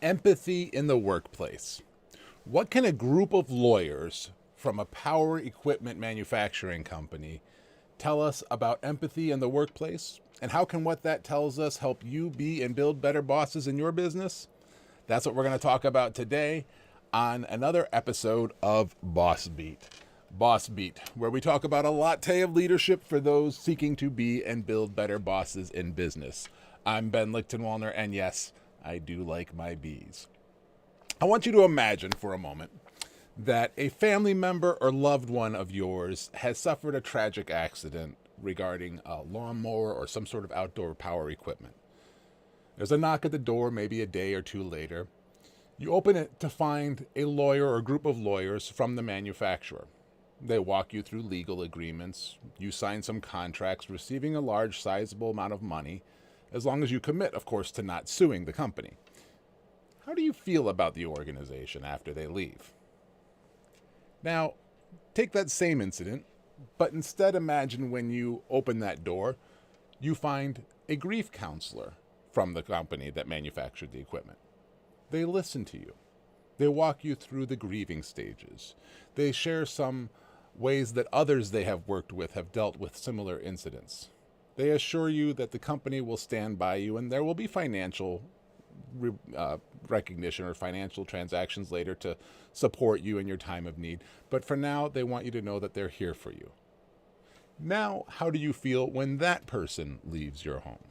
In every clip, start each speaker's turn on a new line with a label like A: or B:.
A: Empathy in the workplace. What can a group of lawyers from a power equipment manufacturing company tell us about empathy in the workplace? And how can what that tells us help you be and build better bosses in your business? That's what we're going to talk about today on another episode of Boss Beat. Boss Beat, where we talk about a latte of leadership for those seeking to be and build better bosses in business. I'm Ben Lichtenwallner, and yes, I do like my bees. I want you to imagine for a moment that a family member or loved one of yours has suffered a tragic accident regarding a lawnmower or some sort of outdoor power equipment. There's a knock at the door, maybe a day or two later. You open it to find a lawyer or a group of lawyers from the manufacturer. They walk you through legal agreements. You sign some contracts, receiving a large, sizable amount of money, as long as you commit, of course, to not suing the company. How do you feel about the organization after they leave? Now, take that same incident, but instead imagine when you open that door, you find a grief counselor from the company that manufactured the equipment. They listen to you. They walk you through the grieving stages. They share some ways that others they have worked with have dealt with similar incidents. They assure you that the company will stand by you and there will be financial recognition or financial transactions later to support you in your time of need. But for now, they want you to know that they're here for you. Now, how do you feel when that person leaves your home?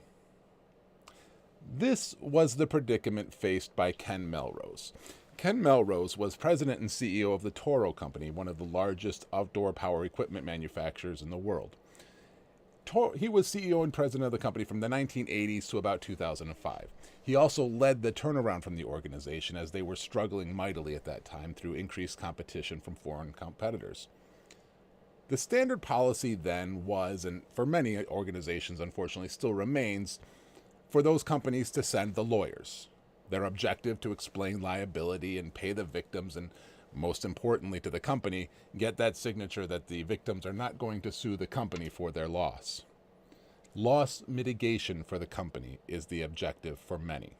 A: This was the predicament faced by Ken Melrose. Ken Melrose was president and CEO of the Toro Company, one of the largest outdoor power equipment manufacturers in the world. He was CEO and president of the company from the 1980s to about 2005. He also led the turnaround from the organization as they were struggling mightily at that time through increased competition from foreign competitors. The standard policy then was, and for many organizations unfortunately still remains, for those companies to send the lawyers. Their objective to explain liability and pay the victims, and most importantly to the company, get that signature that the victims are not going to sue the company for their loss. Loss mitigation for the company is the objective for many.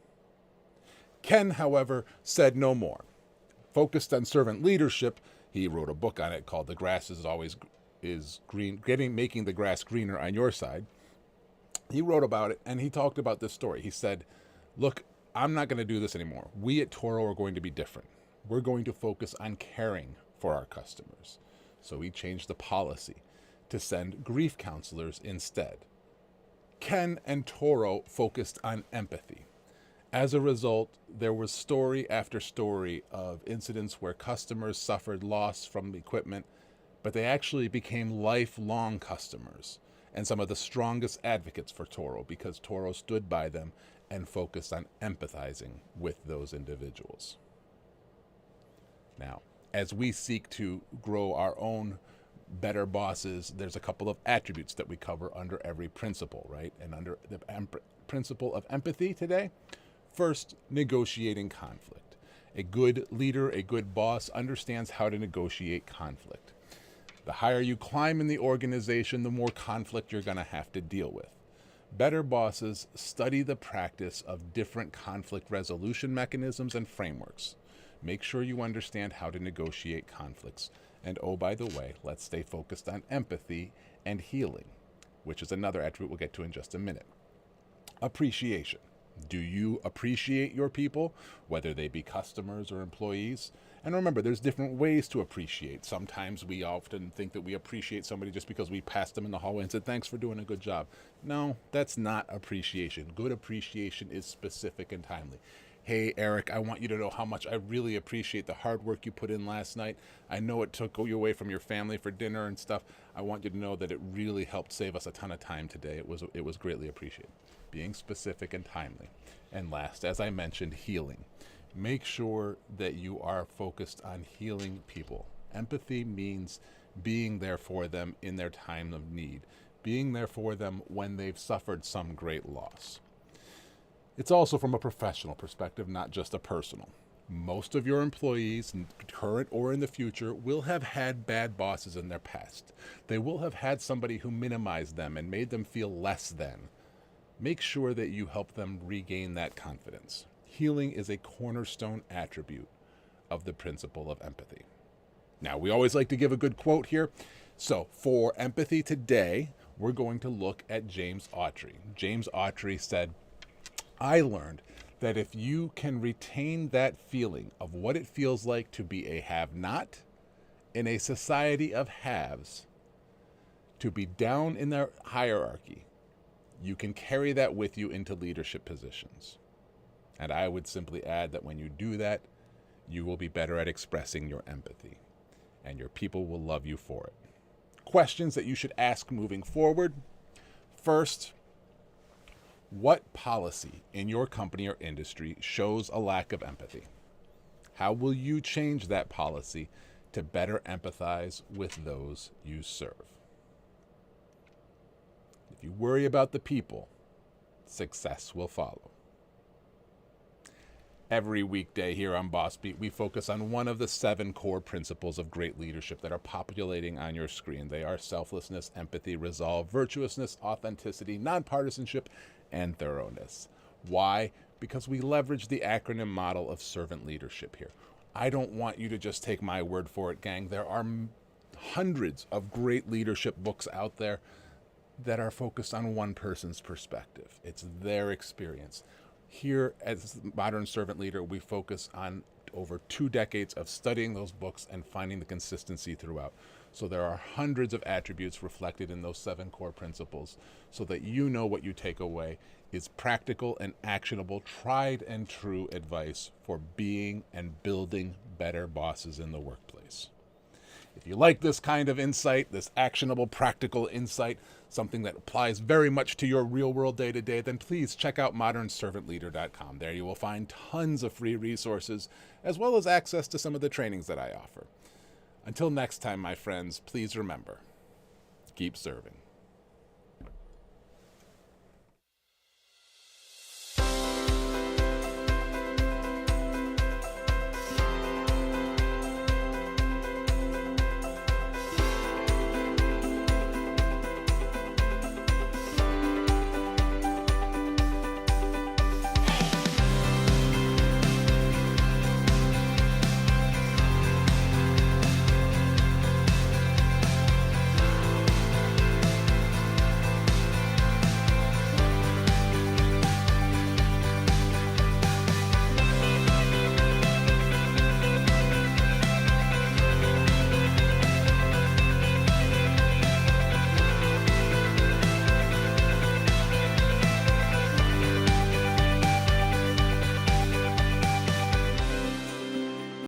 A: Ken, however, said no more. Focused on servant leadership, he wrote a book on it called "The Grass is Always is Green," making the grass greener on your side. He wrote about it and he talked about this story. He said, "Look, I'm not going to do this anymore. We at Toro are going to be different. We're going to focus on caring for our customers." So he changed the policy to send grief counselors instead. Ken and Toro focused on empathy. As a result, there was story after story of incidents where customers suffered loss from the equipment, but they actually became lifelong customers and some of the strongest advocates for Toro because Toro stood by them and focused on empathizing with those individuals. Now, as we seek to grow our own better bosses, there's a couple of attributes that we cover under every principle, right? And under the principle of empathy today, first, negotiating conflict. A good leader, a good boss understands how to negotiate conflict. The higher you climb in the organization, the more conflict you're going to have to deal with. Better bosses study the practice of different conflict resolution mechanisms and frameworks. Make sure you understand how to negotiate conflicts. And oh, by the way, let's stay focused on empathy and healing, which is another attribute we'll get to in just a minute. Appreciation. Do you appreciate your people, whether they be customers or employees? And remember, there's different ways to appreciate. Sometimes we often think that we appreciate somebody just because we passed them in the hallway and said, "Thanks for doing a good job." No, that's not appreciation. Good appreciation is specific and timely. "Hey, Eric, I want you to know how much I really appreciate the hard work you put in last night. I know it took you away from your family for dinner and stuff. I want you to know that it really helped save us a ton of time today. It was greatly appreciated." Being specific and timely. And last, as I mentioned, healing. Make sure that you are focused on healing people. Empathy means being there for them in their time of need, being there for them when they've suffered some great loss. It's also from a professional perspective, not just a personal. Most of your employees, current or in the future, will have had bad bosses in their past. They will have had somebody who minimized them and made them feel less than. Make sure that you help them regain that confidence. Healing is a cornerstone attribute of the principle of empathy. Now, we always like to give a good quote here. So for empathy today, we're going to look at James Autry. James Autry said, I learned that if you can retain that feeling of what it feels like to be a have-not in a society of haves, to be down in the hierarchy, you can carry that with you into leadership positions. And I would simply add that when you do that, you will be better at expressing your empathy, and your people will love you for it. Questions that you should ask moving forward. First, what policy in your company or industry shows a lack of empathy? How will you change that policy to better empathize with those you serve? If you worry about the people, success will follow. Every weekday here on Boss Beat, we focus on one of the 7 core principles of great leadership that are populating on your screen. They are selflessness, empathy, resolve, virtuousness, authenticity, nonpartisanship, and thoroughness. Why? Because we leverage the acronym model of servant leadership here. I don't want you to just take my word for it, gang. There are hundreds of great leadership books out there that are focused on one person's perspective. It's their experience. Here, as Modern Servant Leader, we focus on over 2 decades of studying those books and finding the consistency throughout. So there are hundreds of attributes reflected in those 7 core principles so that you know what you take away is practical and actionable, tried and true advice for being and building better bosses in the workplace. If you like this kind of insight, this actionable, practical insight, something that applies very much to your real world day-to-day, then please check out modernservantleader.com. There you will find tons of free resources, as well as access to some of the trainings that I offer. Until next time, my friends, please remember, keep serving.